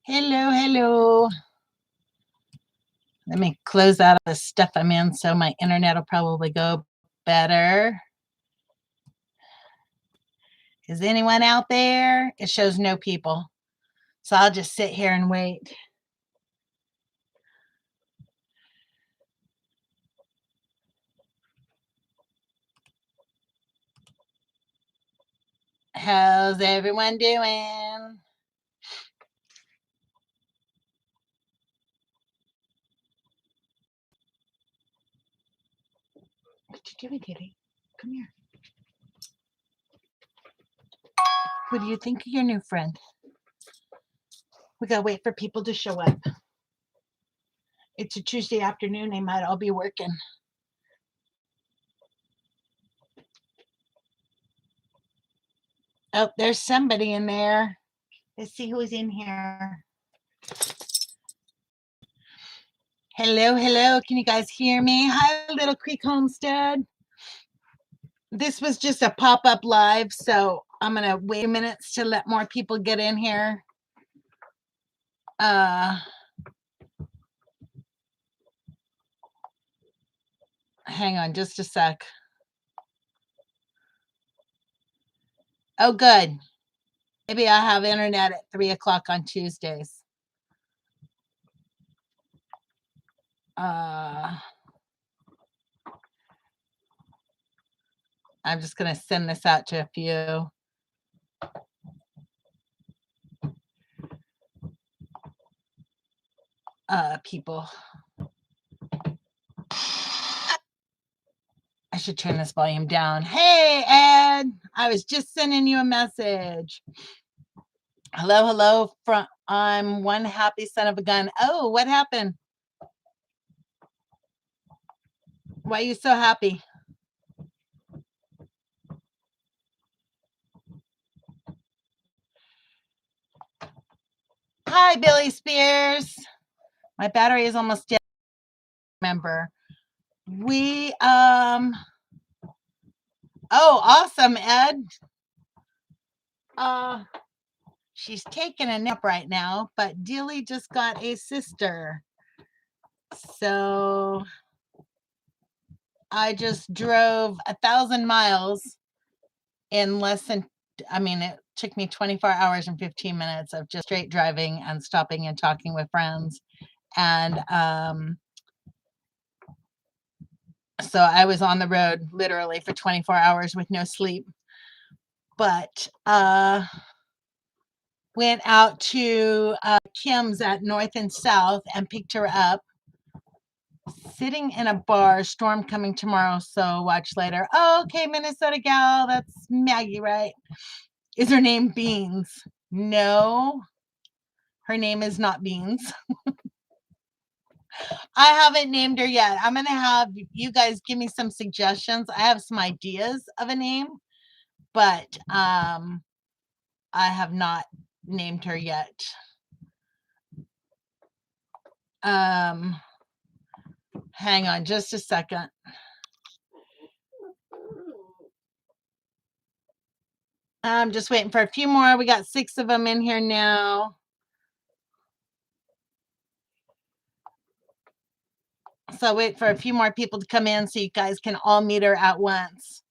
Hello, hello. Let me close out the stuff I'm in so my internet will probably go better. Is anyone out there? It shows no people. So I'll just sit here and wait. How's everyone doing? What you doing, kitty? Come here. What do you think of your new friend? We gotta wait for people to show up. It's a Tuesday afternoon. They might all be working. Oh, there's somebody in there. Let's see who's in here. Hello, hello. Can you guys hear me? Hi, Little Creek Homestead. This was just a pop-up live, so I'm going to wait minutes to let more people get in here. Hang on just a sec. Oh, good. Maybe I have internet at 3 o'clock on Tuesdays. I'm just going to send this out to a few. People. I should turn this volume down. Hey, Ed, I was just sending you a message. Hello, hello. I'm one happy son of a gun. Oh, what happened? Why are you so happy? Hi, Billy Spears. My battery is almost dead. Remember, we oh, awesome, Ed. She's taking a nap right now, but Dealey just got a sister. So I just drove 1,000 miles in less than, it took me 24 hours and 15 minutes of just straight driving and stopping and talking with friends. And so I was on the road literally for 24 hours with no sleep. But went out to Kim's at North and South and picked her up. Sitting in a bar, storm coming tomorrow, so watch later. Oh, okay, Minnesota gal, that's Maggie, right? Is her name Beans? No, her name is not Beans. I haven't named her yet. I'm going to have you guys give me some suggestions. I have some ideas of a name, but I have not named her yet. Hang on just a second. I'm just waiting for a few more. We got 6 of them in here now. So wait for a few more people to come in so you guys can all meet her at once.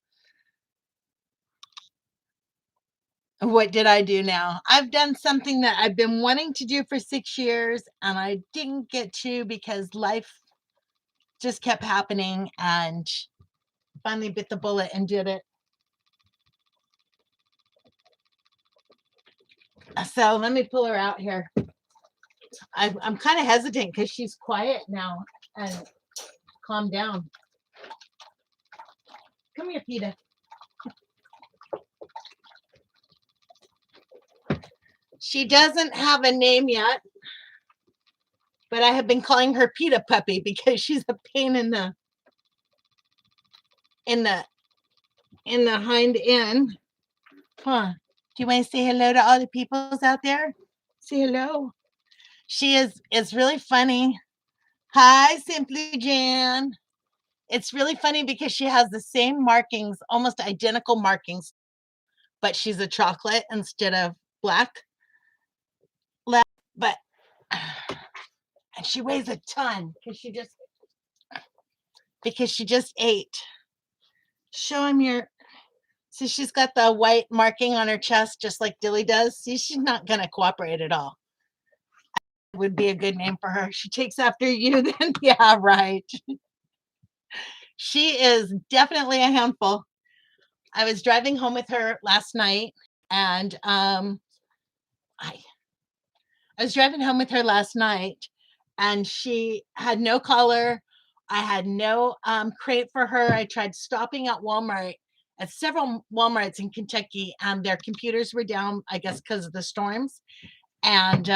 What did I do now? I've done something that I've been wanting to do for 6 years and I didn't get to because life just kept happening, and finally bit the bullet and did it. So let me pull her out here. I'm kind of hesitant because she's quiet now and calm down. Come here, Peter. She doesn't have a name yet, but I have been calling her Pita Puppy because she's a pain in the hind end. Huh. Do you want to say hello to all the peoples out there? Say hello. She is really funny. Hi, Simply Jan. It's really funny because she has the same markings, almost identical markings, but she's a chocolate instead of black. But And she weighs a ton because she just ate. Show him your. See, she's got the white marking on her chest, just like Dilly does. See, she's not gonna cooperate at all. Would be a good name for her. She takes after you, then yeah, right. She is definitely a handful. I was driving home with her last night, and I was driving home with her last night, and she had no collar. I had no crate for her. I tried stopping at Walmart, at several Walmarts in Kentucky, and their computers were down, I guess, because of the storms, and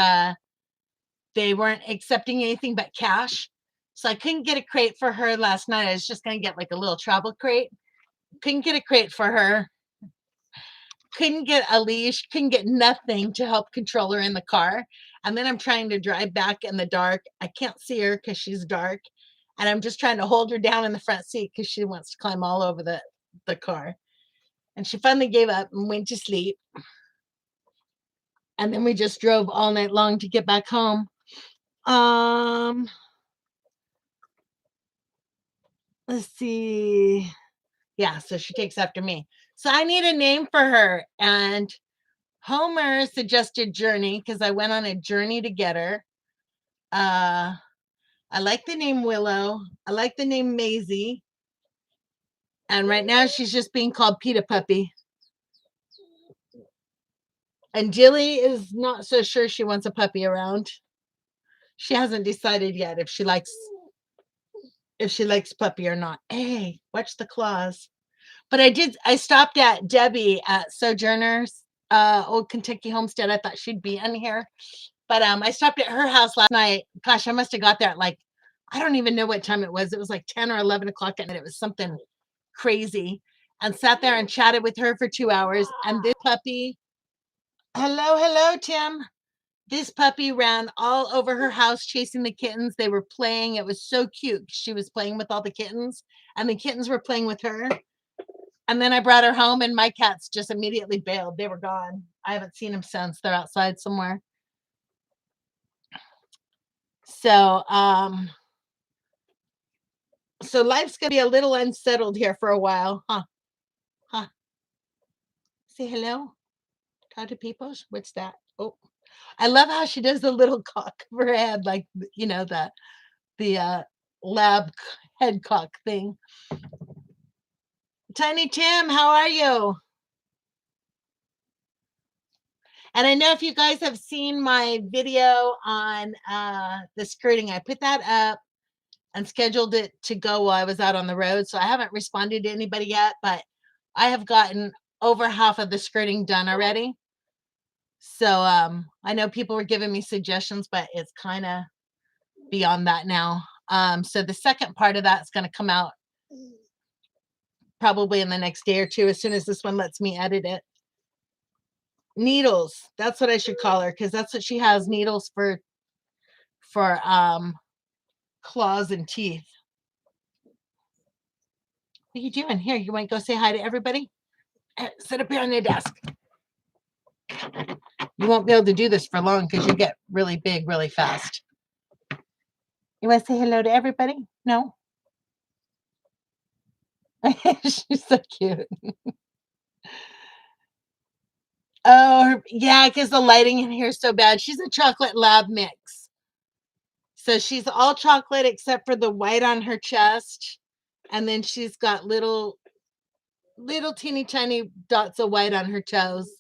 they weren't accepting anything but cash. So I couldn't get a crate for her last night. I was just going to get like a little travel crate. Couldn't get a crate for her. Couldn't get a leash, couldn't get nothing to help control her in the car. And then I'm trying to drive back in the dark. I can't see her because she's dark. And I'm just trying to hold her down in the front seat because she wants to climb all over the car. And she finally gave up and went to sleep. And then we just drove all night long to get back home. Let's see. Yeah, so she takes after me. So I need a name for her. And Homer suggested Journey because I went on a journey to get her. I like the name Willow. I like the name Maisie. And right now she's just being called Pita Puppy. And Dilly is not so sure she wants a puppy around. She hasn't decided yet if she likes puppy or not. Hey, watch the claws. But I stopped at Debbie at Sojourner's old Kentucky Homestead. I thought she'd be in here. But I stopped at her house last night. Gosh, I must have got there at like, I don't even know what time it was. It was like 10 or 11 o'clock at night. It was something crazy. And sat there and chatted with her for 2 hours. And this puppy, hello, Tim. This puppy ran all over her house chasing the kittens. They were playing. It was so cute. She was playing with all the kittens, and the kittens were playing with her. And then I brought her home, and my cats just immediately bailed. They were gone. I haven't seen them since. They're outside somewhere. So, so life's gonna be a little unsettled here for a while, huh? Huh? Say hello. Talk to people. What's that? Oh, I love how she does the little cock of her head, like the lab head cock thing. Tiny Tim, how are you? And I know if you guys have seen my video on the skirting, I put that up and scheduled it to go while I was out on the road. So I haven't responded to anybody yet, but I have gotten over half of the skirting done already. So I know people were giving me suggestions, but it's kind of beyond that now. So the second part of that's going to come out probably in the next day or two, as soon as this one lets me edit it. Needles, that's what I should call her, because that's what she has, needles for claws and teeth. What are you doing here? You want to go say hi to everybody? Sit up here on the desk. You won't be able to do this for long because you get really big really fast. You want to say hello to everybody? No? She's so cute. Oh, yeah, because the lighting in here is so bad. She's a chocolate lab mix. So she's all chocolate except for the white on her chest. And then she's got little teeny tiny dots of white on her toes.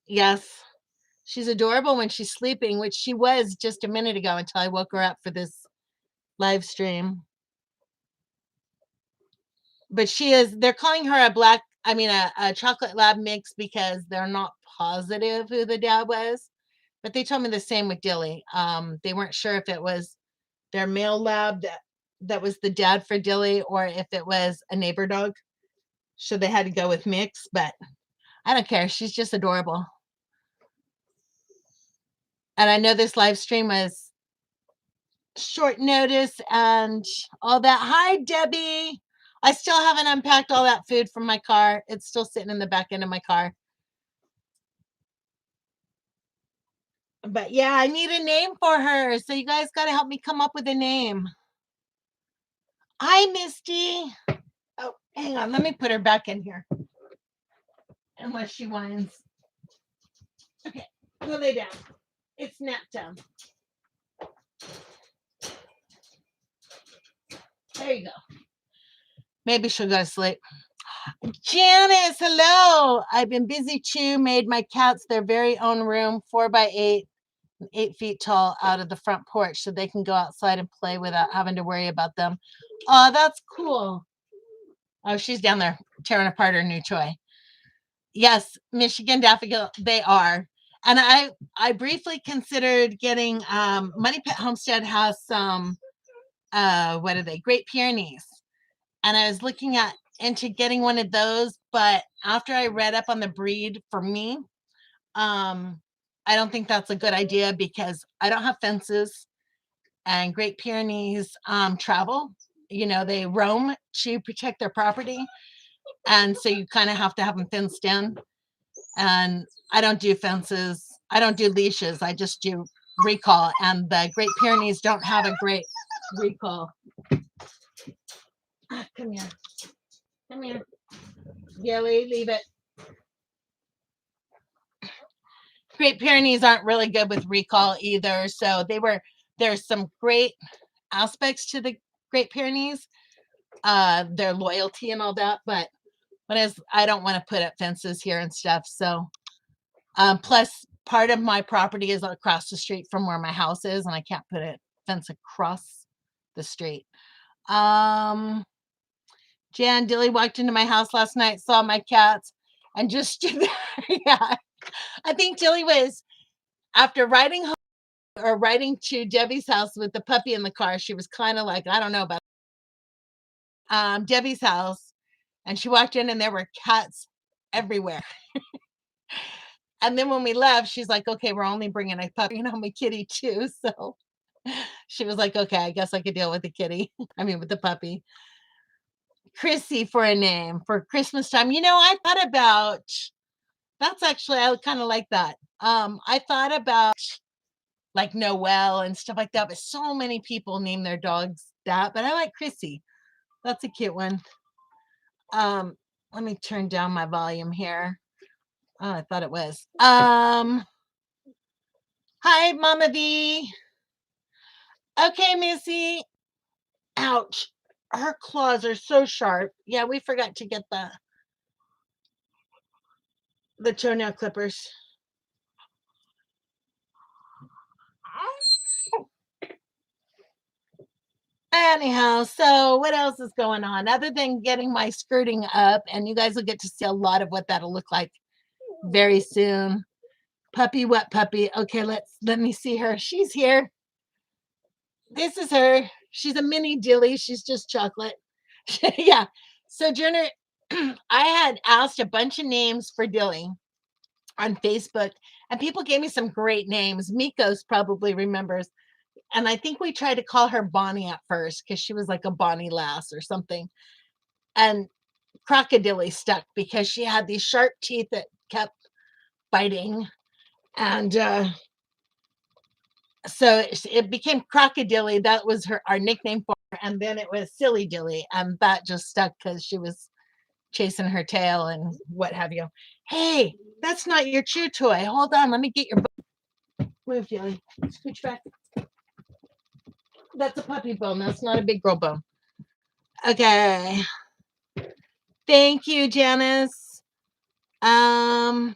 Yes. She's adorable when she's sleeping, which she was just a minute ago until I woke her up for this live stream. But they're calling her a chocolate lab mix because they're not positive who the dad was. But they told me the same with Dilly. They weren't sure if it was their male lab that was the dad for Dilly or if it was a neighbor dog. So they had to go with mix, but I don't care. She's just adorable. And I know this live stream was short notice and all that. Hi, Debbie. I still haven't unpacked all that food from my car. It's still sitting in the back end of my car. But yeah, I need a name for her. So you guys got to help me come up with a name. Hi, Misty. Oh, hang on. Let me put her back in here. Unless she whines. Okay, go lay down. It's nap time. There you go. Maybe she'll go to sleep. Janice, hello. I've been busy too. Made my cats their very own room, 4x8, 8 feet tall, out of the front porch so they can go outside and play without having to worry about them. Oh, that's cool. Oh, she's down there tearing apart her new toy. Yes, Michigan Daffodil, they are. And I briefly considered getting Money Pet Homestead has some what are they? Great Pyrenees. And I was looking at into getting one of those, but after I read up on the breed for me, I don't think that's a good idea because I don't have fences and Great Pyrenees travel. You know, they roam to protect their property. And so you kind of have to have them fenced in. And I don't do fences. I don't do leashes. I just do recall. And the Great Pyrenees don't have a great recall. Come here. Come here. Gilly, leave it. Great Pyrenees aren't really good with recall either. So there's some great aspects to the Great Pyrenees, their loyalty and all that. But I don't want to put up fences here and stuff. So plus part of my property is across the street from where my house is, and I can't put a fence across the street. Jan Dilly walked into my house last night, saw my cats, and just stood there. Yeah. I think Dilly was after riding home or riding to Debbie's house with the puppy in the car. She was kind of like, I don't know about Debbie's house, and she walked in and there were cats everywhere. And then when we left, she's like, okay, we're only bringing a puppy and I'm a kitty too. So she was like, okay, I guess I could deal with the kitty. I mean, with the puppy. Chrissy for a name for Christmas time. You know, I thought about that's actually, I kind of like that. I thought about like Noel and stuff like that, but so many people name their dogs that, but I like Chrissy. That's a cute one. Let me turn down my volume here. Oh, I thought it was. Hi, Mama V. Okay, Missy. Ouch. Her claws are so sharp. Yeah, we forgot to get the toenail clippers. Anyhow, so what else is going on other than getting my skirting up? And you guys will get to see a lot of what that'll look like very soon. Puppy, wet puppy. Okay, let me see her. She's here. This is her. She's a mini Dilly. She's just chocolate. Yeah. Sojourner, I had asked a bunch of names for Dilly on Facebook, and people gave me some great names. Mikos probably remembers. And I think we tried to call her Bonnie at first because she was like a Bonnie lass or something. And Crocodile stuck because she had these sharp teeth that kept biting. And so it became Crocodile. That was our nickname for her. And then it was Silly Dilly. And that just stuck because she was chasing her tail and what have you. Hey, that's not your chew toy. Hold on. Let me get your move, Dilly. Scooch back. That's a puppy bone. That's not a big girl bone. Okay. Thank you, Janice. Hi,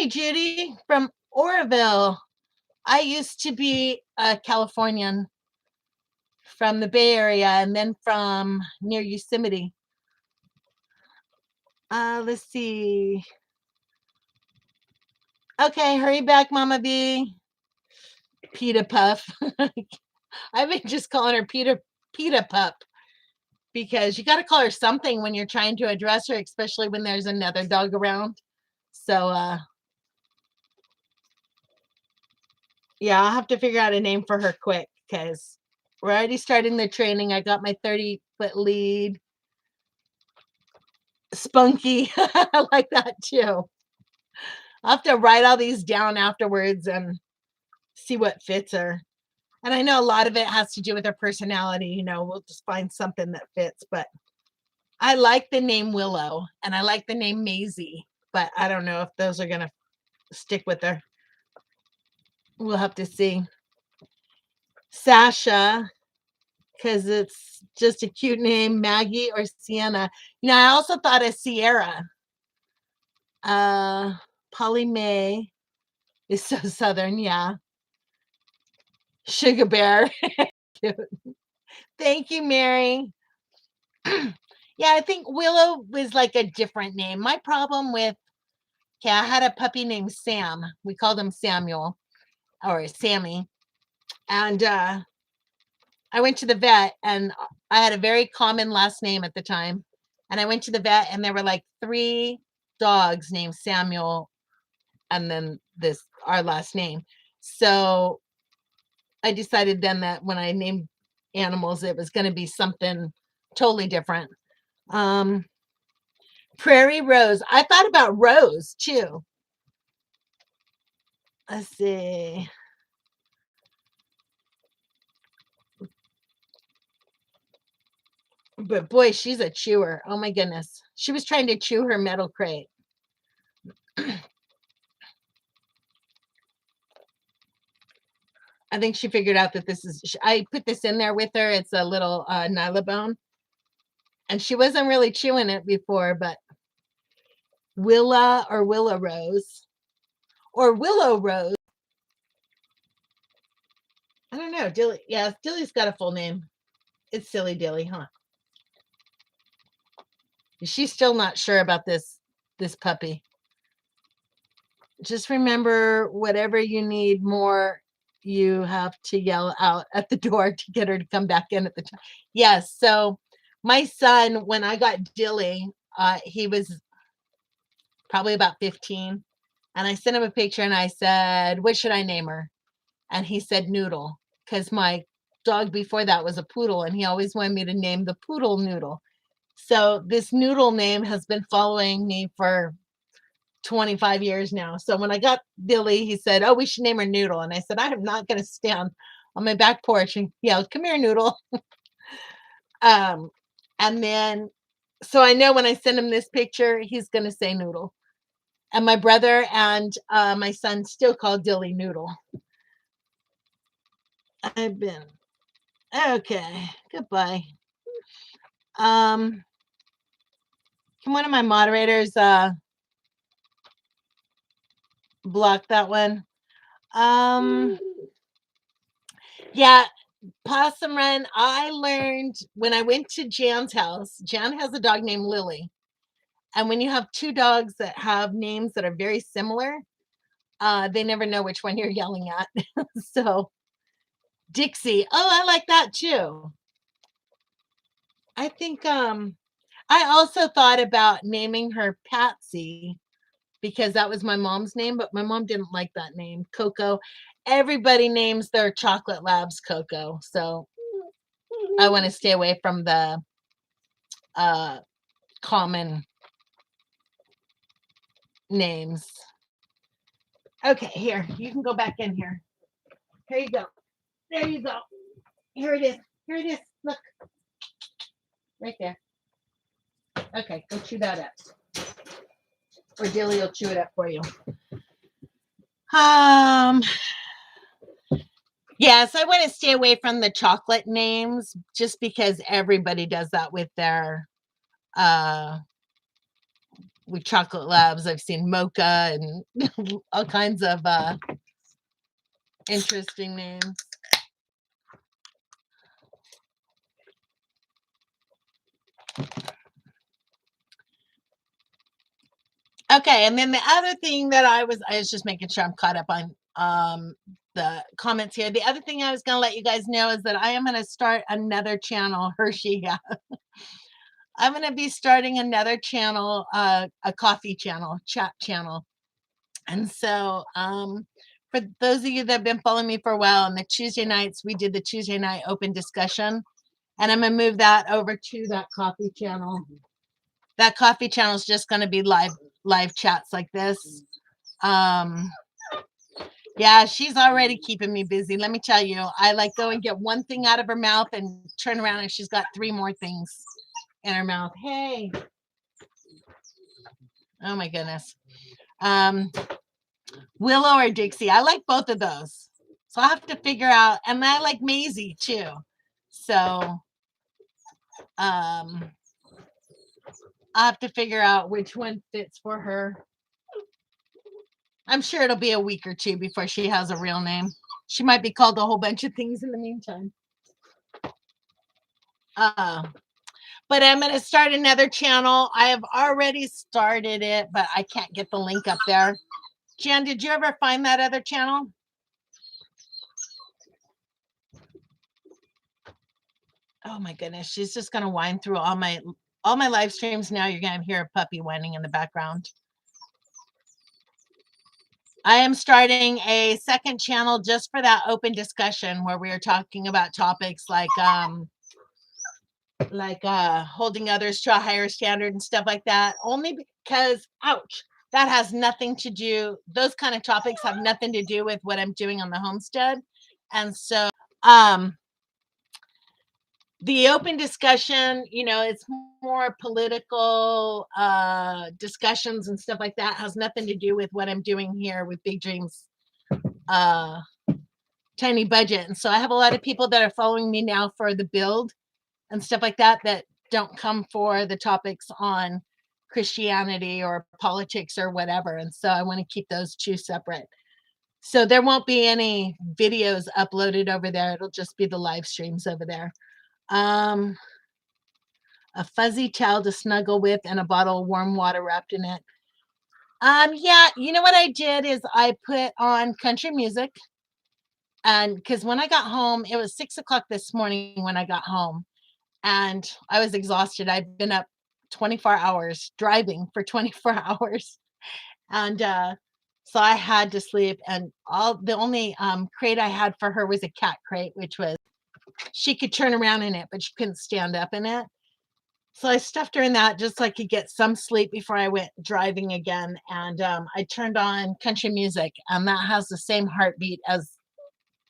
Judy from Oroville. I used to be a Californian from the Bay Area and then from near Yosemite. Let's see. Okay, hurry back, Mama V. Pita Puff. I've been just calling her Pita Pup because you got to call her something when you're trying to address her, especially when there's another dog around. So, yeah, I'll have to figure out a name for her quick because we're already starting the training. I got my 30-foot lead. Spunky. I like that too. I'll have to write all these down afterwards and see what fits her. And I know a lot of it has to do with her personality. We'll just find something that fits. But I like the name Willow and I like the name Maisie, but I don't know if those are going to stick with her. We'll have to see. Sasha, because it's just a cute name. Maggie or Sienna. I also thought of Sierra. Polly Mae is so southern. Yeah. Sugar Bear. Thank you, Mary. Yeah, I think Willow was like a different name. My problem with, I had a puppy named Sam. We called him Samuel or Sammy. And I went to the vet and I had a very common last name at the time. And I went to the vet and there were like 3 dogs named Samuel and then our last name. So I decided then that when I named animals, it was going to be something totally different. Prairie Rose. I thought about Rose too. Let's see. But boy, she's a chewer. Oh my goodness. She was trying to chew her metal crate. I think she figured out that I put this in there with her. It's a little nylabone. And she wasn't really chewing it before, but Willa or Willow Rose or Willow Rose. I don't know. Dilly. Yeah, Dilly's got a full name. It's Silly Dilly, huh? She's still not sure about this puppy. Just remember, whatever you need more, you have to yell out at the door to get her to come back in at the time. Yes. So my son, when I got Dilly, he was probably about 15. And I sent him a picture and I said, what should I name her? And he said Noodle, because my dog before that was a poodle and he always wanted me to name the poodle Noodle. So this Noodle name has been following me for 25 years now. So when I got Billy, he said, oh, we should name her Noodle. And I said, I am not going to stand on my back porch and yell, come here, Noodle. And then, so I know when I send him this picture, he's going to say Noodle. And my brother and my son still call Dilly Noodle. I've been, okay, goodbye. Can one of my moderators block that one? Yeah, Possum Run. I learned when I went to Jan's house. Jan has a dog named Lily. And when you have 2 dogs that have names that are very similar, they never know which one you're yelling at. So Dixie. Oh, I like that too. I think I also thought about naming her Patsy because that was my mom's name, but my mom didn't like that name, Coco. Everybody names their chocolate labs Coco. So I want to stay away from the common names. Okay, here, you can go back in here. Here you go. There you go. Here it is. Here it is. Look. Right there. Okay, go chew that up. Or Dilly will chew it up for you. Yes, I want to stay away from the chocolate names just because everybody does that with their with chocolate labs. I've seen mocha and all kinds of interesting names. Okay, and then the other thing that I was just making sure I'm caught up on the comments here. The other thing I was going to let you guys know is that I am going to start another channel, Hershey. Yeah. I'm going to be starting another channel, a coffee channel, chat channel. And so for those of you that have been following me for a while, on the Tuesday nights, we did the Tuesday night open discussion. And I'm going to move that over to that coffee channel. That coffee channel is just going to be live chats like this. Yeah, she's already keeping me busy. Let me tell you, I like go and get one thing out of her mouth and turn around and she's got 3 more things in her mouth. Hey. Oh my goodness. Um, Willow or Dixie. I like both of those. So I have to figure out, and I like Maisie too. So I have to figure out which one fits for her. I'm sure it'll be a week or two before she has a real name. She might be called a whole bunch of things in the meantime. But I'm going to start another channel. I have already started it, but I can't get the link up there. Jan, did you ever find that other channel? Oh my goodness, she's just going to whine through all my live streams now. You're going to hear a puppy whining in the background. I am starting a second channel just for that open discussion where we are talking about topics like holding others to a higher standard and stuff like that, only because ouch, that has nothing to do, those kind of topics have nothing to do with what I'm doing on the homestead. And so the open discussion, you know, it's more political discussions and stuff like that, has nothing to do with what I'm doing here with Big Dreams Tiny Budget. And so I have a lot of people that are following me now for the build and stuff like that that don't come for the topics on Christianity or politics or whatever. And so I want to keep those two separate. So there won't be any videos uploaded over there. It'll just be the live streams over there. A fuzzy towel to snuggle with and a bottle of warm water wrapped in it. Yeah, you know what I did is I put on country music. And because when I got home, it was 6 o'clock this morning when I got home. And I was exhausted. I've been up 24 hours driving for 24 hours. And so I had to sleep. And the only crate I had for her was a cat crate, which was, she could turn around in it, but she couldn't stand up in it. So I stuffed her in that just so I could get some sleep before I went driving again. And I turned on country music, and that has the same heartbeat as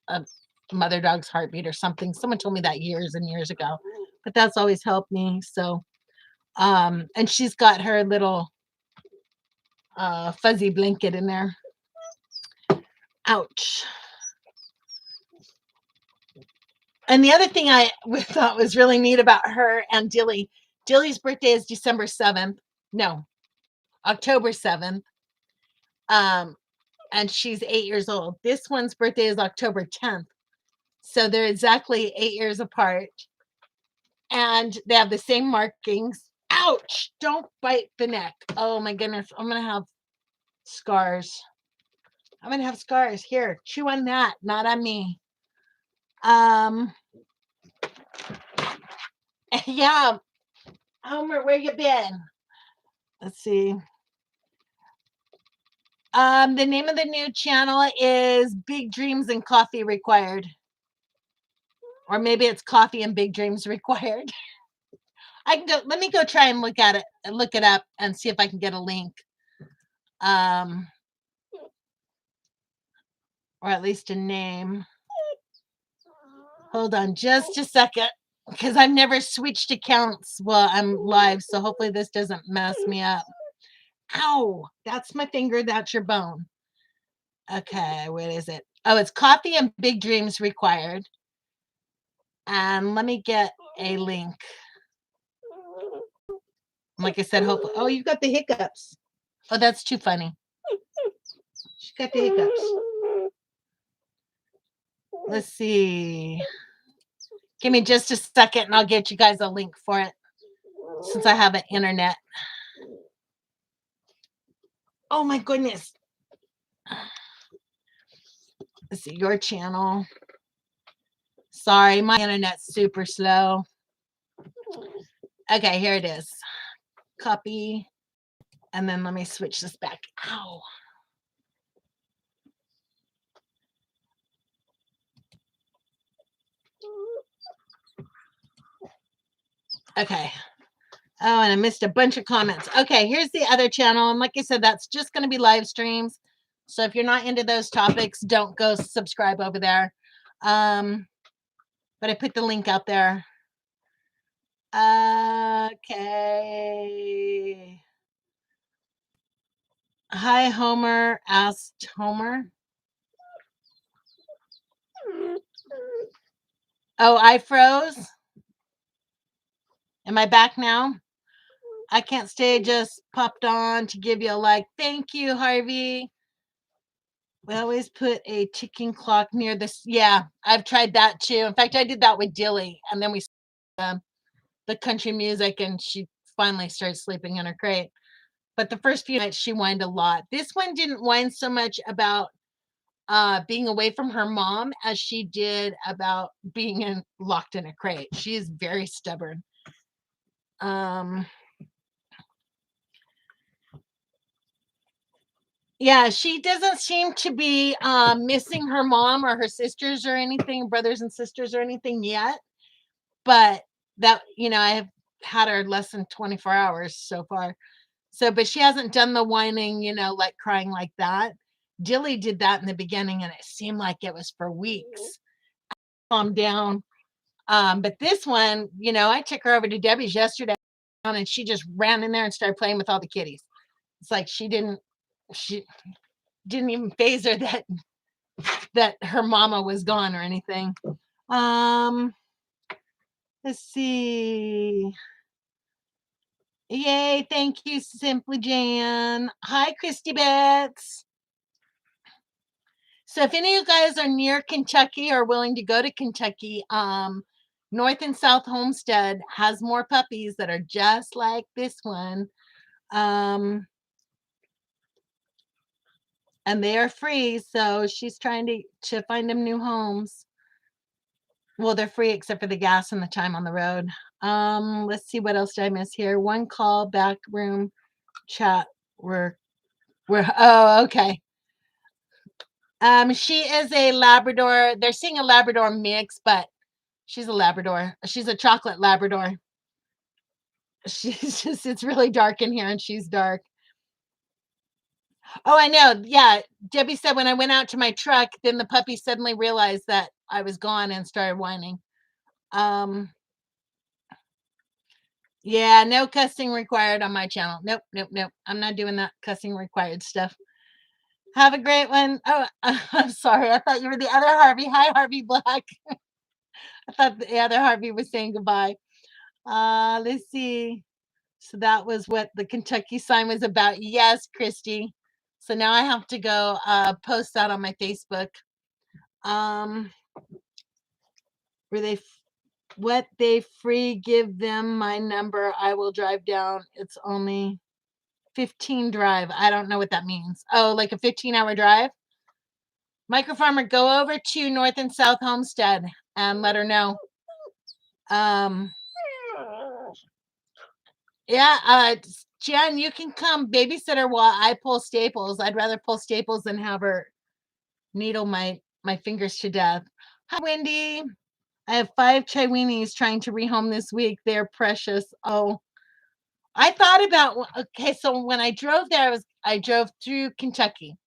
a mother dog's heartbeat or something. Someone told me that years and years ago, but that's always helped me. So and she's got her little fuzzy blanket in there. Ouch. And the other thing I thought was really neat about her and Dilly's birthday is December 7th. No, October 7th. And she's 8 years old. This one's birthday is October 10th. So they're exactly 8 years apart. And they have the same markings. Ouch! Don't bite the neck. Oh my goodness. I'm going to have scars. I'm going to have scars. Here, chew on that, not on me. Yeah. Homer, where you been? Let's see. The name of the new channel is Big Dreams and Coffee Required. Or maybe it's Coffee and Big Dreams Required. I can go, let me go try and look at it and look it up and see if I can get a link. Or at least a name. Hold on just a second, because I've never switched accounts while I'm live, so hopefully this doesn't mess me up. Ow, that's my finger, that's your bone. Okay, what is it? Oh, it's Coffee and Big Dreams Required. And let me get a link. Like I said, hopefully. Oh, you got the hiccups. Oh, that's too funny. She got the hiccups. Let's see. Give me just a second and I'll get you guys a link for it since I have an internet. Oh my goodness. Let's see, your channel. Sorry, my internet's super slow. Okay, here it is. Copy. And then let me switch this back. Ow. Okay. Oh, and I missed a bunch of comments. Okay, here's the other channel. And like I said, that's just going to be live streams. So if you're not into those topics, don't go subscribe over there. But I put the link out there. Okay. Hi, Homer, asked Homer. Oh, I froze. Am I back now? I can't stay, just popped on to give you a like. Thank you, Harvey. We always put a ticking clock near this. Yeah, I've tried that too. In fact, I did that with Dilly, and then we the country music, and she finally started sleeping in her crate. But the first few nights, she whined a lot. This one didn't whine so much about being away from her mom as she did about being locked in a crate. She is very stubborn. Yeah, she doesn't seem to be missing her mom or her sisters or anything, brothers and sisters or anything yet. But that, I have had her less than 24 hours so far. So, but she hasn't done the whining, like crying like that. Dilly did that in the beginning, and it seemed like it was for weeks. Calm down. But this one, I took her over to Debbie's yesterday, and she just ran in there and started playing with all the kitties. It's like she didn't even phase her that her mama was gone or anything. Let's see. Yay, thank you, Simply Jan. Hi, Christy Betts. So if any of you guys are near Kentucky or willing to go to Kentucky, North and South Homestead has more puppies that are just like this one. And they are free, so she's trying to find them new homes. Well, they're free except for the gas and the time on the road. Let's see, what else did I miss here? One call, back room, chat. We're oh, okay. She is a Labrador. They're seeing a Labrador mix, but she's a Labrador. She's a chocolate Labrador. She's just, it's really dark in here, and she's dark. Oh, I know. Yeah. Debbie said when I went out to my truck, then the puppy suddenly realized that I was gone and started whining. Yeah, no cussing required on my channel. Nope, nope, nope. I'm not doing that cussing required stuff. Have a great one. Oh, I'm sorry. I thought you were the other Harvey. Hi, Harvey Black. I thought the other Harvey was saying goodbye. Let's see. So that was what the Kentucky sign was about. Yes, Christy. So now I have to go post that on my Facebook. Where what they free, give them my number. I will drive down. It's only 15 drive. I don't know what that means. Oh, like a 15-hour drive? Microfarmer, go over to North and South Homestead and let her know. Yeah, Jen, you can come babysitter while I pull staples. I'd rather pull staples than have her needle my fingers to death. Hi, Wendy. I have 5 Chiweenies trying to rehome this week. They're precious. Oh, I thought about, okay, so when I drove there, I drove through Kentucky.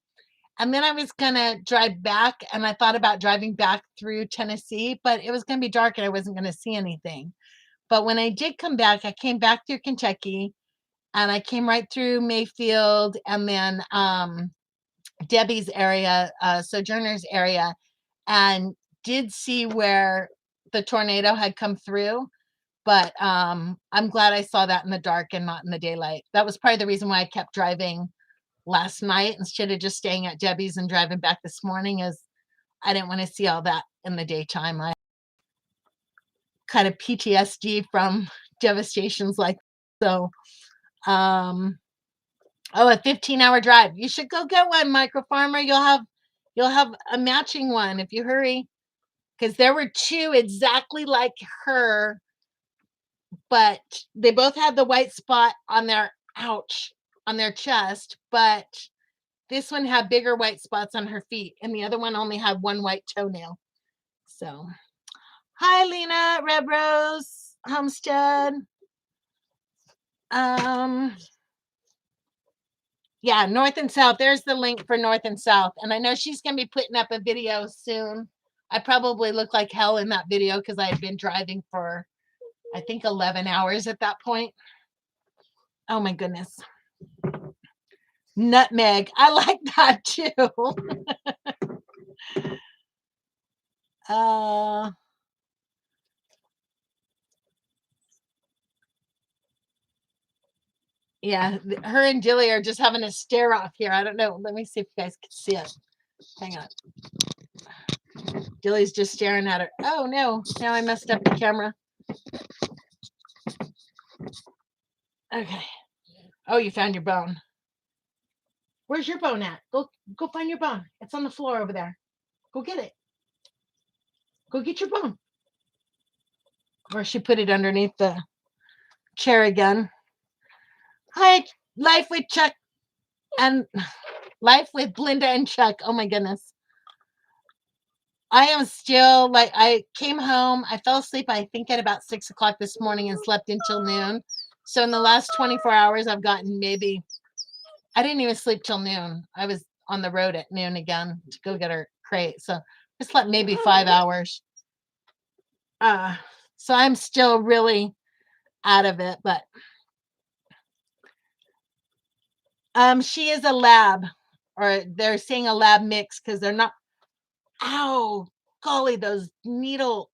And then I was gonna drive back, and I thought about driving back through Tennessee, but it was gonna be dark and I wasn't gonna see anything. But when I did come back, I came back through Kentucky, and I came right through Mayfield, and then Debbie's area, Sojourner's area, and did see where the tornado had come through. But I'm glad I saw that in the dark and not in the daylight. That was probably the reason why I kept driving last night instead of just staying at Debbie's and driving back this morning, is I didn't want to see all that in the daytime. I kind of PTSD from devastations like so. Oh, a 15-hour drive. You should go get one, Microfarmer. You'll have a matching one if you hurry, because there were 2 exactly like her, but they both had the white spot on their on their chest, but this one had bigger white spots on her feet, and the other one only had 1 white toenail. So, hi, Lena, Red Rose, Homestead. Yeah, North and South. There's the link for North and South. And I know she's going to be putting up a video soon. I probably look like hell in that video because I had been driving for, I think, 11 hours at that point. Oh my goodness. Nutmeg. I like that too. Yeah, her and Dilly are just having a stare off here. I don't know. Let me see if you guys can see it. Hang on. Dilly's just staring at her. Oh no, now I messed up the camera. Okay. Oh, you found your bone. Where's your bone at? Go find your bone. It's on the floor over there. Go get it. Go get your bone. Or she put it underneath the chair again. Hi, Life with Chuck and Life with Linda and Chuck. Oh my goodness. I am still like, I came home. I fell asleep, I think, at about 6 o'clock this morning and slept until noon. So in the last 24 hours, I've gotten maybe, I didn't even sleep till noon. I was on the road at noon again to go get her crate. So I slept maybe 5 hours. So I'm still really out of it, but she is a lab, or they're saying a lab mix because they're not. Ow, golly, those needle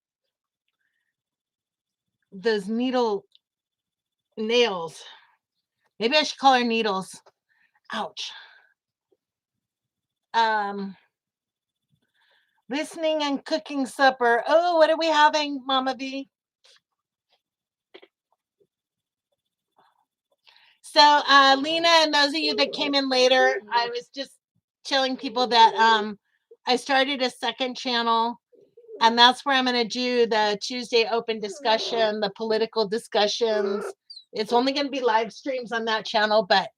nails. Maybe I should call her needles. Ouch. Listening and cooking supper. Oh, what are we having, Mama V? So, Lena, and those of you that came in later, I was just telling people that I started a second channel, and that's where I'm going to do the Tuesday open discussion, the political discussions. It's only going to be live streams on that channel, but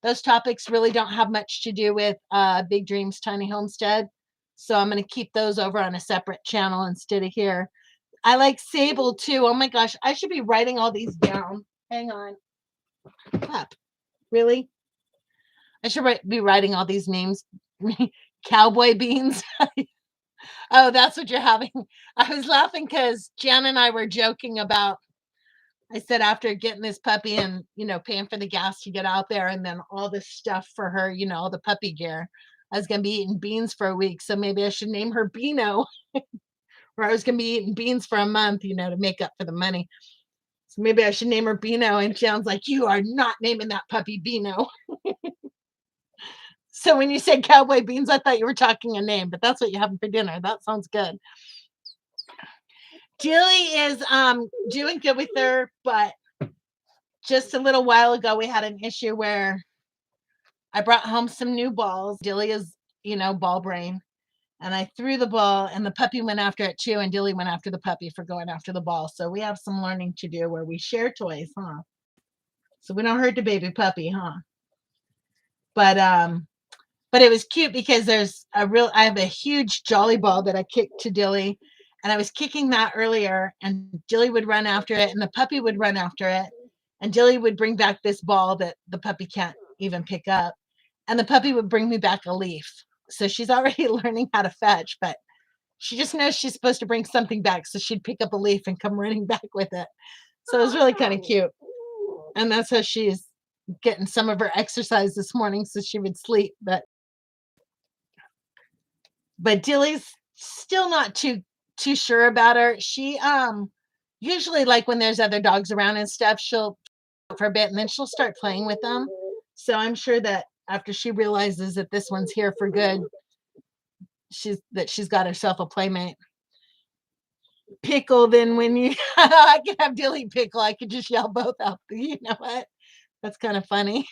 those topics really don't have much to do with Big Dreams Tiny Homestead. So I'm going to keep those over on a separate channel instead of here. I like Sable too. Oh my gosh, I should be writing all these down. Hang on. Up. Really? I should be writing all these names. Cowboy beans. Oh, that's what you're having. I was laughing because Jan and I were joking about, I said after getting this puppy and, paying for the gas to get out there and then all this stuff for her, all the puppy gear, I was going to be eating beans for a week. So maybe I should name her Beano. Or I was going to be eating beans for a month, to make up for the money. So maybe I should name her Beano. And Jan's like, you are not naming that puppy Beano. So when you said cowboy beans, I thought you were talking a name, but that's what you're having for dinner. That sounds good. Dilly is doing good with her, but just a little while ago, we had an issue where I brought home some new balls. Dilly is, ball brain. And I threw the ball and the puppy went after it too. And Dilly went after the puppy for going after the ball. So we have some learning to do where we share toys, huh? So we don't hurt the baby puppy, huh? But it was cute because I have a huge jolly ball that I kicked to Dilly, and I was kicking that earlier, and Dilly would run after it and the puppy would run after it. And Dilly would bring back this ball that the puppy can't even pick up. And the puppy would bring me back a leaf. So she's already learning how to fetch, but she just knows she's supposed to bring something back. So she'd pick up a leaf and come running back with it. So it was really kind of cute. And that's how she's getting some of her exercise this morning so she would sleep. But Dilly's still not too sure about her. She usually, like when there's other dogs around and stuff, she'll for a bit and then she'll start playing with them. So I'm sure that after she realizes that this one's here for good, she's got herself a playmate. Pickle, then when you I could have Dilly Pickle, I could just yell both out. You know what? That's kind of funny.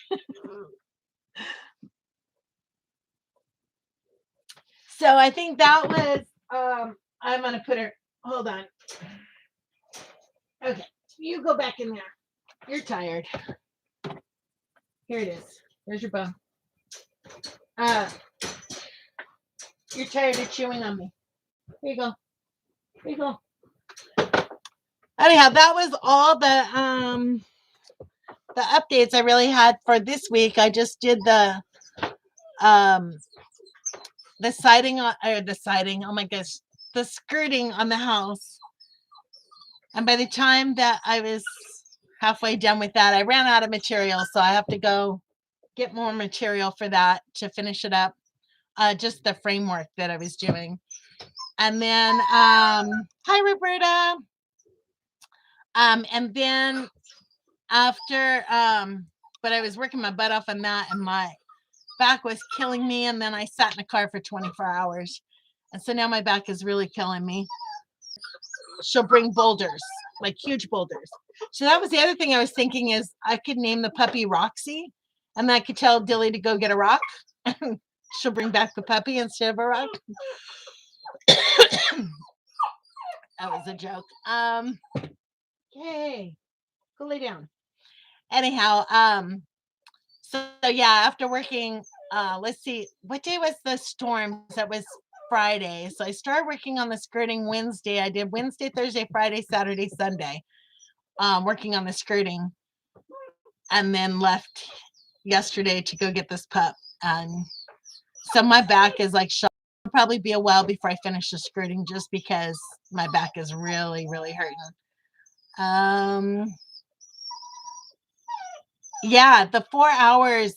So I think that was I'm gonna put her, hold on. Okay, you go back in there. You're tired. Here it is. There's your bone. You're tired of chewing on me. Here you go. Here you go. Anyhow, that was all the updates I really had for this week. I just did the um the siding on or the siding, oh my gosh, the skirting on the house. And by the time that I was halfway done with that, I ran out of material, so I have to go get more material for that to finish it up. Just the framework that I was doing. And then hi Roberta. And then after but I was working my butt off on that and my back was killing me, and then I sat in a car for 24 hours. And so now my back is really killing me. She'll bring boulders, like huge boulders. So that was the other thing I was thinking is I could name the puppy Roxy, and then I could tell Dilly to go get a rock. She'll bring back the puppy instead of a rock. That was a joke. Yay, go lay down. Anyhow, so yeah, after working, let's see, what day was the storm? That was Friday. So I started working on the skirting Wednesday. I did Wednesday, Thursday, Friday, Saturday, Sunday, working on the skirting, and then left yesterday to go get this pup. And so my back is like shot. It'll probably be a while before I finish the skirting just because my back is really, really hurting. Yeah, the 4 hours.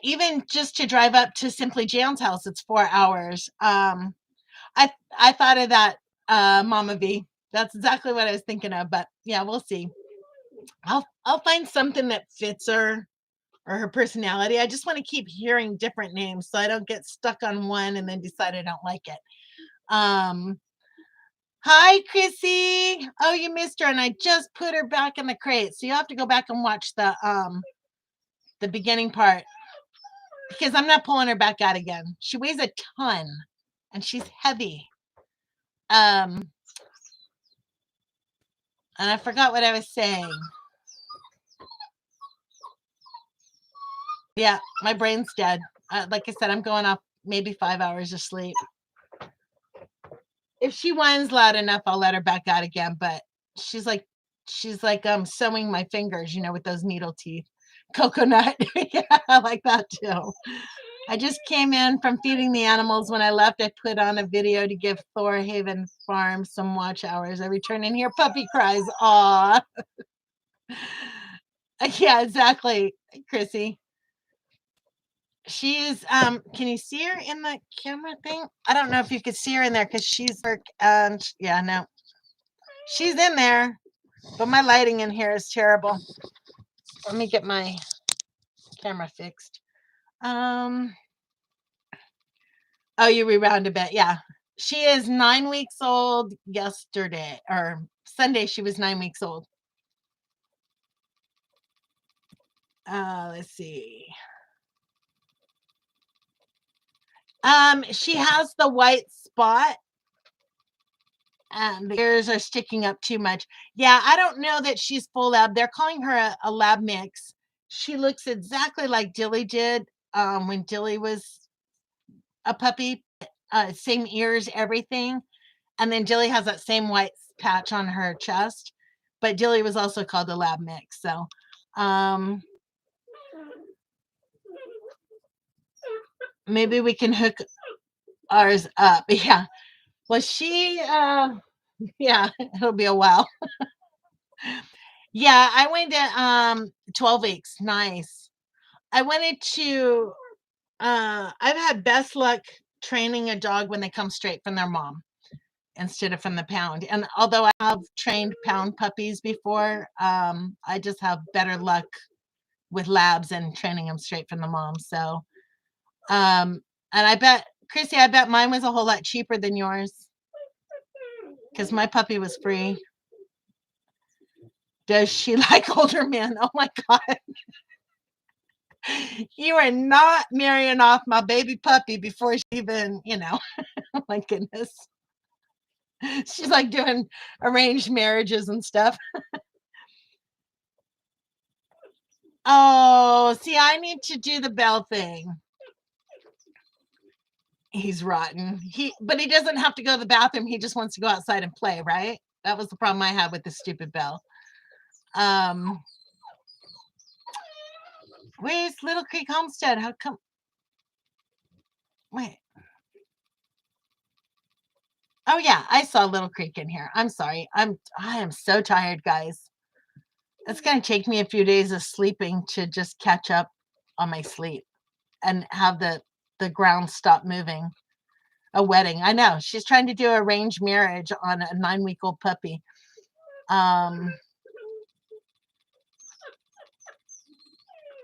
Even just to drive up to Simply Jan's house, it's 4 hours. I thought of that, Mama V. That's exactly what I was thinking of. But yeah, we'll see. I'll find something that fits her or her personality. I just want to keep hearing different names so I don't get stuck on one and then decide I don't like it. Hi, Chrissy. Oh, you missed her, and I just put her back in the crate. So you have to go back and watch the beginning part because I'm not pulling her back out again. She weighs a ton, and she's heavy. And I forgot what I was saying. Yeah, my brain's dead. Like I said, I'm going off maybe 5 hours of sleep. If she whines loud enough, I'll let her back out again. But she's like sewing my fingers, with those needle teeth. Coconut. Yeah, I like that too. I just came in from feeding the animals. When I left, I put on a video to give Thor Haven Farm some watch hours. I return and hear puppy cries. Aw. Yeah, exactly, Chrissy. She is can you see her in the camera thing? I don't know if you could see her in there because she's and yeah, no. She's in there, but my lighting in here is terrible. Let me get my camera fixed. Oh, you rewound a bit. Yeah. She is 9 weeks old yesterday, or Sunday she was 9 weeks old. Let's see. She has the white spot and the ears are sticking up too much. Yeah, I don't know that she's full lab. They're calling her a lab mix. She looks exactly like Dilly did when Dilly was a puppy. Same ears, everything. And then Dilly has that same white patch on her chest. But Dilly was also called a lab mix. So maybe we can hook ours up. Yeah. Well, yeah, it'll be a while. Yeah, I went at 12 weeks. Nice. I wanted to I've had best luck training a dog when they come straight from their mom instead of from the pound. And although I have trained pound puppies before, I just have better luck with labs and training them straight from the mom. So and I bet Chrissy, I bet mine was a whole lot cheaper than yours because my puppy was free. Does she like older men? Oh my God. You are not marrying off my baby puppy before she even, oh my goodness. She's like doing arranged marriages and stuff. Oh, see, I need to do the bell thing. He's rotten. But he doesn't have to go to the bathroom. He just wants to go outside and play, right? That was the problem I had with the stupid bell. Where's Little Creek Homestead? How come? Wait. Oh yeah, I saw Little Creek in here. I'm sorry. I am so tired, guys. It's gonna take me a few days of sleeping to just catch up on my sleep and have the ground stop moving. A wedding. I know. She's trying to do arranged marriage on a 9-week-old puppy. Um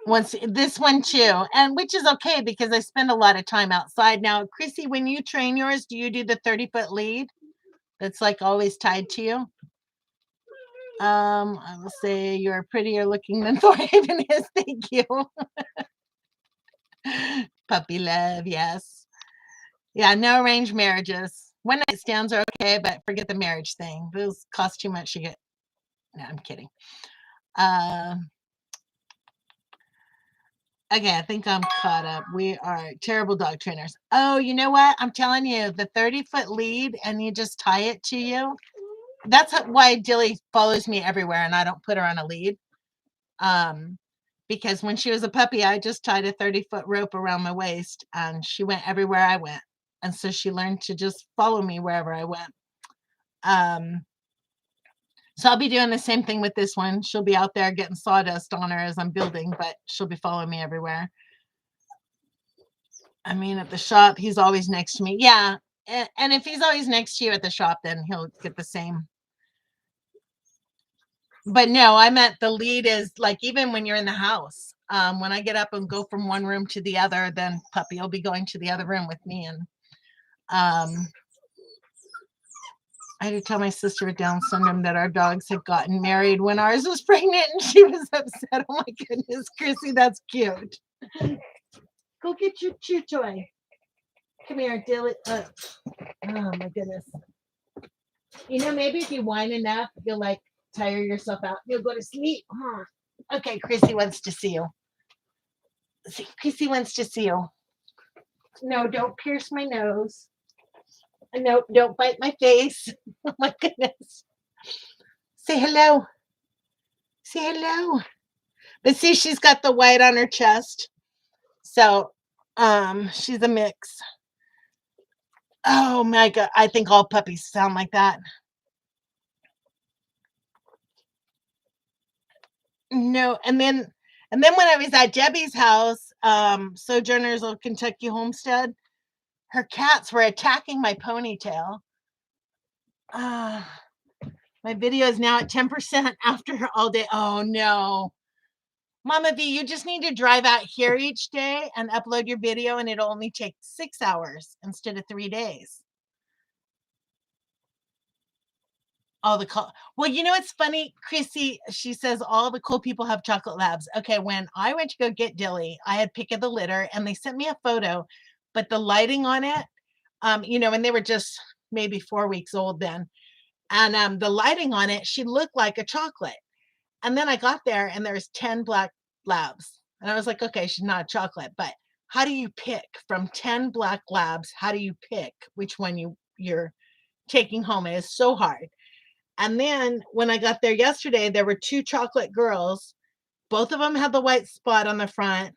once this one too, and which is okay because I spend a lot of time outside. Now, Chrissy, when you train yours, do you do the 30-foot lead that's like always tied to you? I will say you're prettier looking than Thorhaven is. Thank you. Puppy love, yes. Yeah, no arranged marriages. One night stands are okay, but forget the marriage thing. Those cost too much to get. No, I'm kidding. Uh, okay, I think I'm caught up. We are terrible dog trainers. Oh, you know what? I'm telling you, the 30-foot lead and you just tie it to you. That's why Dilly follows me everywhere and I don't put her on a lead. Because when she was a puppy, I just tied a 30-foot rope around my waist and she went everywhere I went. And so she learned to just follow me wherever I went. So I'll be doing the same thing with this one. She'll be out there getting sawdust on her as I'm building, but she'll be following me everywhere. I mean, at the shop, he's always next to me. Yeah. And if he's always next to you at the shop, then he'll get the same. But no, I meant the lead is like even when you're in the house. When I get up and go from one room to the other, then puppy will be going to the other room with me. And I had to tell my sister with Down syndrome that our dogs had gotten married when ours was pregnant, and she was upset. Oh my goodness, Chrissy, that's cute. Go get your chew toy. Come here, Dilly. Oh my goodness. You know, maybe if you whine enough, you'll like tire yourself out. You'll go to sleep. Huh? Okay, Chrissy wants to see you. See, Chrissy wants to see you. No, don't pierce my nose. No, don't bite my face. Oh my goodness. Say hello. Say hello. But see, she's got the white on her chest. So she's a mix. Oh my god, I think all puppies sound like that. No, and then when I was at Debbie's house, Sojourners of Kentucky Homestead, her cats were attacking my ponytail. My video is now at 10% after all day. Oh no. Mama V, you just need to drive out here each day and upload your video, and it'll only take 6 hours instead of 3 days. All the well, you know what's funny, Chrissy? She says all the cool people have chocolate labs. Okay, when I went to go get Dilly, I had pick of the litter, and they sent me a photo, but the lighting on it, and they were just maybe 4 weeks old then, and the lighting on it, she looked like a chocolate. And then I got there, and there's 10 black labs, and I was like, okay, she's not a chocolate, but how do you pick from 10 black labs? How do you pick which one you're taking home? It is so hard. And then when I got there yesterday, there were 2 chocolate girls. Both of them had the white spot on the front.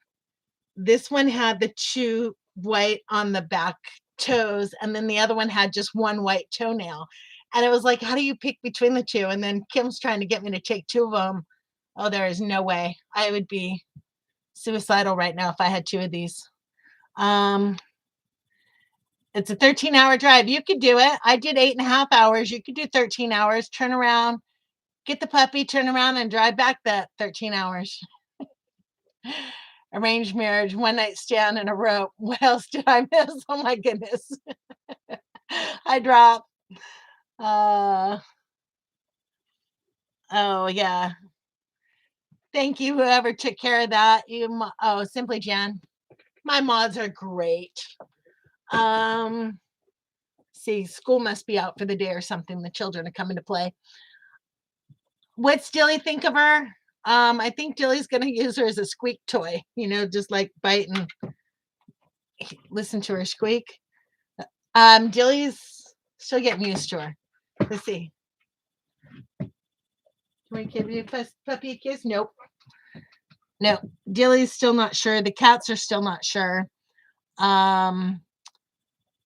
This one had the 2 white on the back toes, and then the other one had just 1 white toenail. And it was like, how do you pick between the 2? And then Kim's trying to get me to take 2 of them. Oh, there is no way. I would be suicidal right now if I had 2 of these. It's a 13-hour drive. You could do it. I did 8.5 hours. You could do 13 hours. Turn around, get the puppy, turn around, and drive back that 13 hours. Arranged marriage, one night stand, and a rope. What else did I miss? Oh my goodness. I dropped. Oh yeah. Thank you, whoever took care of that. Simply Jen. My mods are great. See, school must be out for the day or something. The children are coming to play. What's Dilly think of her? I think Dilly's gonna use her as a squeak toy, just like bite and listen to her squeak. She'll get used to her. Let's see. Do you want to give you a puppy a kiss? Nope. No, Dilly's still not sure. The cats are still not sure.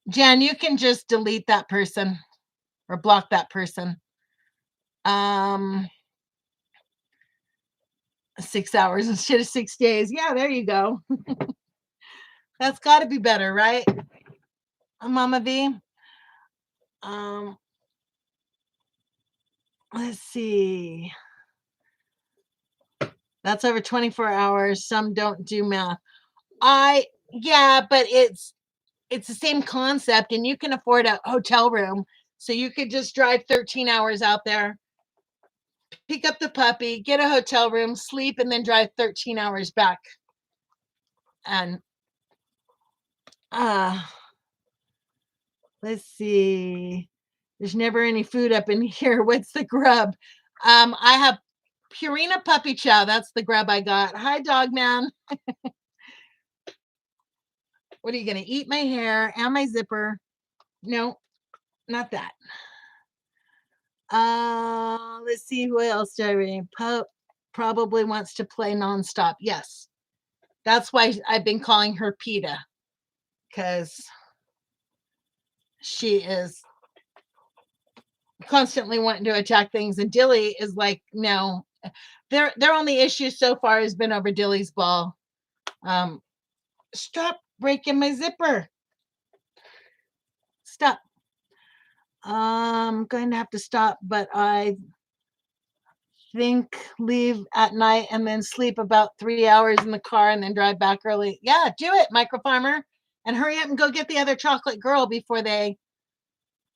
Jan, you can just delete that person or block that person. 6 hours instead of 6 days. Yeah, there you go. That's got to be better, right? Mama V. Um, let's see. That's over 24 hours. Some don't do math. Yeah, but it's the same concept, and you can afford a hotel room. So you could just drive 13 hours out there, pick up the puppy, get a hotel room, sleep, and then drive 13 hours back. And let's see. There's never any food up in here. What's the grub? I have Purina puppy chow. That's the grub I got. Hi, dog man. What are you gonna eat? My hair and my zipper? No, not that. Let's see who else do I read. Probably wants to play nonstop. Yes, that's why I've been calling her PETA, because she is constantly wanting to attack things, and Dilly is like, no. Their only issue so far has been over Dilly's ball. Stop breaking my zipper. Stop. I'm going to have to stop, but I think leave at night and then sleep about 3 hours in the car and then drive back early. Yeah, do it, microfarmer, and hurry up and go get the other chocolate girl before they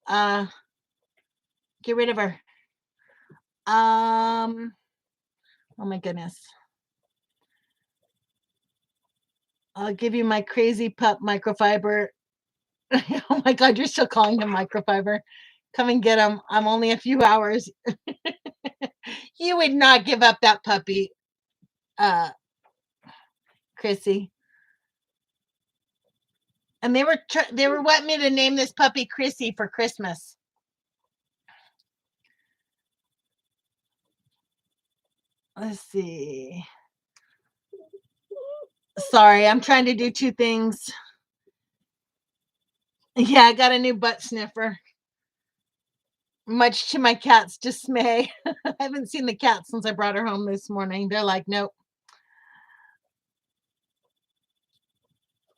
get rid of her. Oh my goodness. I'll give you my crazy pup microfiber. Oh my God, you're still calling him microfiber. Come and get him. I'm only a few hours. You would not give up that puppy, Chrissy. And they were wanting me to name this puppy Chrissy for Christmas. Let's see. Sorry, I'm trying to do two things. Yeah, I got a new butt sniffer. Much to my cat's dismay. I haven't seen the cat since I brought her home this morning. They're like, nope.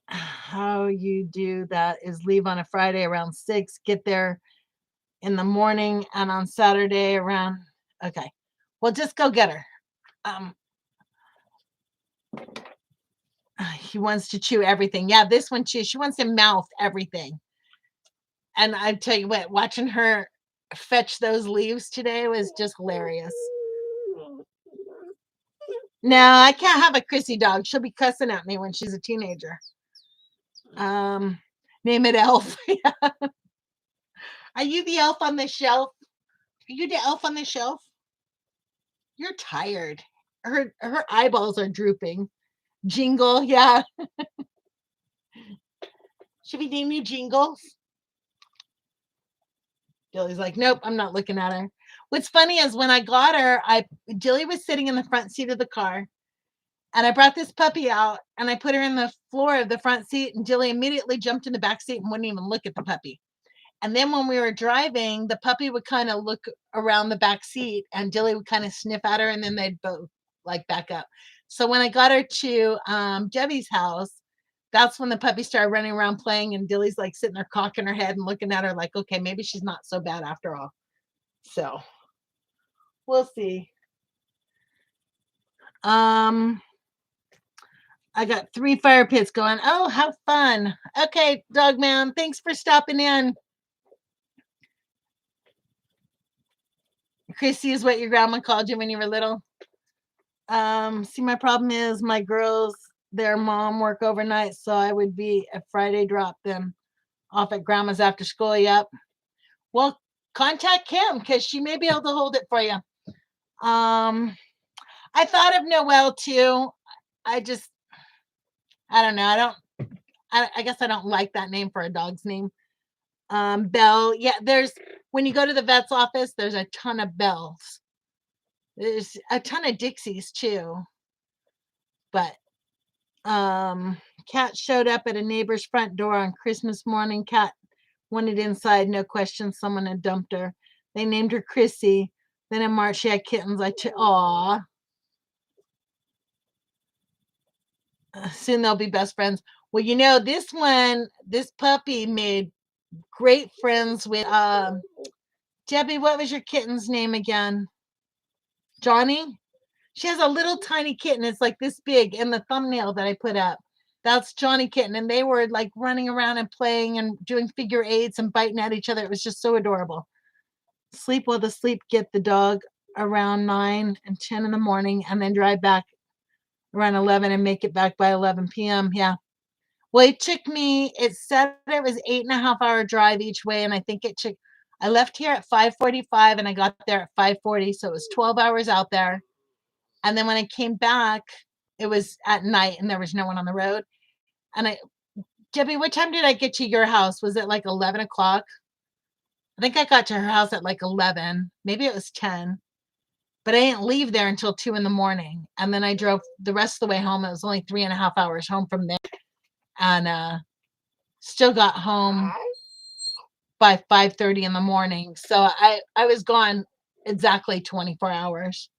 How you do that is leave on a Friday around 6, get there in the morning, and on Saturday around, okay. Well, just go get her. He wants to chew everything. Yeah, this one too. She wants to mouth everything. And I tell you what, watching her fetch those leaves today was just hilarious. No, I can't have a Chrissy dog. She'll be cussing at me when she's a teenager. Name it Elf. Yeah. Are you the elf on the shelf? Are you the elf on the shelf? You're tired. Her eyeballs are drooping. Jingle, yeah. Should we name you Jingles? Dilly's like, nope, I'm not looking at her. What's funny is when I got her, Dilly was sitting in the front seat of the car, and I brought this puppy out and I put her in the floor of the front seat, and Dilly immediately jumped in the back seat and wouldn't even look at the puppy. And then when we were driving, the puppy would kind of look around the back seat and Dilly would kind of sniff at her, and then they'd both like back up. So when I got her to Debbie's house, that's when the puppy started running around playing, and Dilly's like sitting there cocking her head and looking at her like, okay, maybe she's not so bad after all. So we'll see. I got 3 fire pits going. Oh, how fun. Okay, dog man, thanks for stopping in. Chrissy is what your grandma called you when you were little. See, my problem is my girls, their mom work overnight, so I would be a Friday drop them off at grandma's after school. Yep. Well, contact Kim because she may be able to hold it for you. I thought of Noelle too. I don't know. I guess I don't like that name for a dog's name. Belle. Yeah, when you go to the vet's office, there's a ton of Bells. There's a ton of Dixies too. But Cat showed up at a neighbor's front door on Christmas morning. Cat Wanted inside, no question. Someone had dumped her. They named her Chrissy. Then in March, she had kittens. Aw. Soon they'll be best friends. Well, this puppy made great friends with Debbie. What was your kitten's name again? Johnny? She has a little tiny kitten. It's like this big in the thumbnail that I put up. That's Johnny Kitten. And they were like running around and playing and doing figure eights and biting at each other. It was just so adorable. Sleep while the sleep get the dog around 9 and 10 in the morning and then drive back around 11 and make it back by 11 p.m. Yeah. Well, it said it was 8.5 hour drive each way. And I left here at 5:45 and I got there at 5:40. So it was 12 hours out there. And then when I came back, it was at night and there was no one on the road. And Debbie, what time did I get to your house? Was it like 11 o'clock? I think I got to her house at like 11. Maybe it was 10. But I didn't leave there until 2 in the morning. And then I drove the rest of the way home. It was only 3.5 hours home from there. And still got home by 5:30 in the morning. So I was gone exactly 24 hours.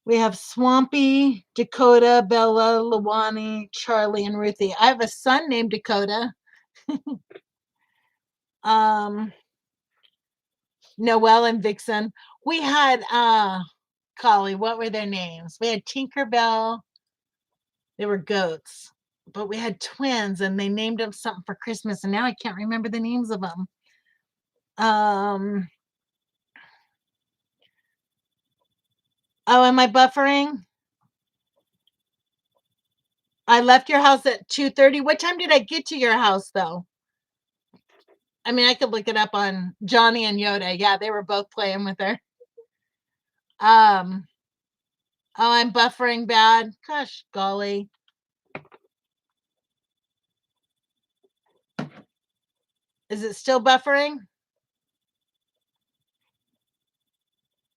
We have Swampy, Dakota, Bella, Lawani, Charlie, and Ruthie. I have a son named Dakota. Noelle and Vixen. We had Collie, what were their names? We had Tinkerbell. They were goats. But we had twins and they named them something for Christmas and now I can't remember the names of them. Oh, am I buffering? I left your house at 2:30. What time did I get to your house though? I mean, I could look it up on Johnny and Yoda. Yeah, they were both playing with her. Oh, I'm buffering bad. Gosh, golly. Is it still buffering?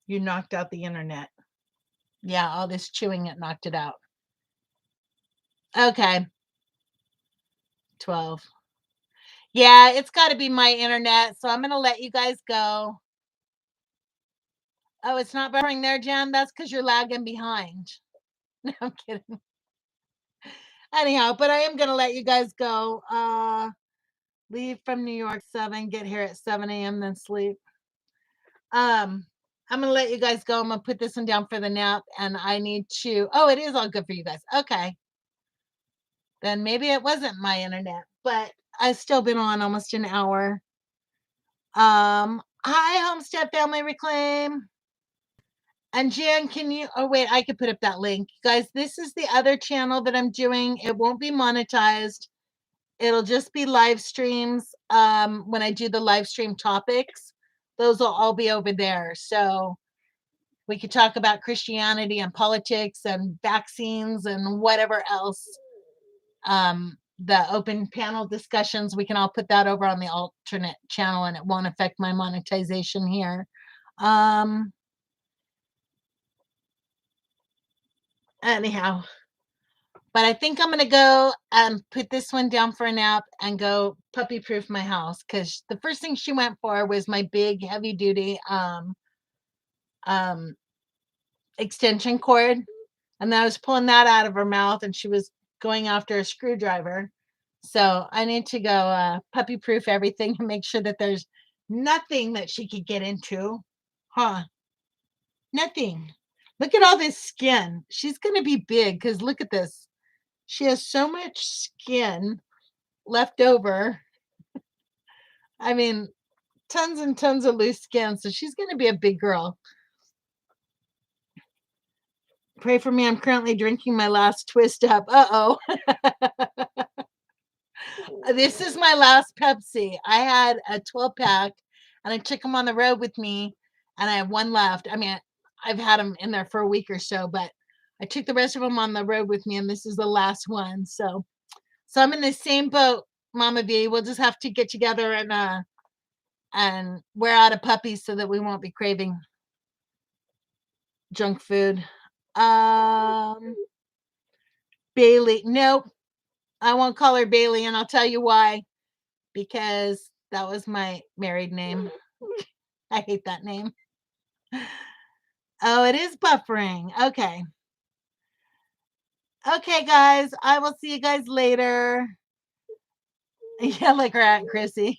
You knocked out the internet. Yeah, all this chewing, it knocked it out. Okay. 12. Yeah, it's got to be my internet. So I'm going to let you guys go. Oh, it's not buffering there, Jen? That's because you're lagging behind. No, I'm kidding. Anyhow, but I am going to let you guys go. Leave from New York 7, get here at 7 a.m., then sleep. I'm going to let you guys go. I'm going to put this one down for the nap. And I need to. Oh, it is all good for you guys. Okay. Then maybe it wasn't my internet, but I've still been on almost an hour. Hi, Homestead Family Reclaim. And Jan, oh wait, I could put up that link. Guys, this is the other channel that I'm doing. It won't be monetized. It'll just be live streams. When I do the live stream topics, those will all be over there. So we could talk about Christianity and politics and vaccines and whatever else. The open panel discussions, we can all put that over on the alternate channel and it won't affect my monetization here. Anyhow, but I think I'm going to go and put this one down for a nap and go puppy proof my house because the first thing she went for was my big heavy duty extension cord. And then I was pulling that out of her mouth and she was going after a screwdriver. So I need to go puppy proof everything and make sure that there's nothing that she could get into. Huh? Nothing. Look at all this skin. She's going to be big because look at this. She has so much skin left over. I mean, tons and tons of loose skin. So she's going to be a big girl. Pray for me. I'm currently drinking my last twist up. Uh-oh. This is my last Pepsi. I had a 12-pack and I took them on the road with me and I have one left. I mean, I've had them in there for a week or so, but I took the rest of them on the road with me and this is the last one. So I'm in the same boat, Mama V. We'll just have to get together and wear out a puppy so that we won't be craving junk food. Bailey. Nope. I won't call her Bailey and I'll tell you why. because that was my married name. I hate that name. Oh, it is buffering. Okay. Okay, guys. I will see you guys later. Yeah, like our Aunt Chrissy.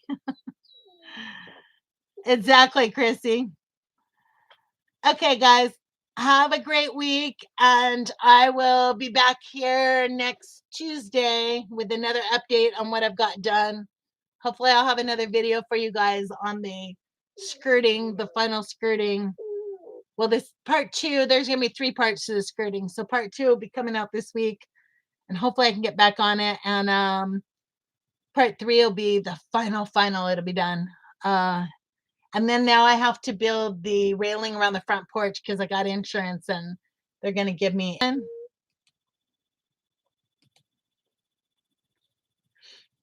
Exactly, Chrissy. Okay, guys. Have a great week, and I will be back here next Tuesday with another update on what I've got done. Hopefully, I'll have another video for you guys on the skirting, the final skirting. Well, this part 2, there's going to be 3 parts to the skirting. So part 2 will be coming out this week, and hopefully I can get back on it. And part 3 will be the final. It'll be done. And then now I have to build the railing around the front porch because I got insurance and they're going to give me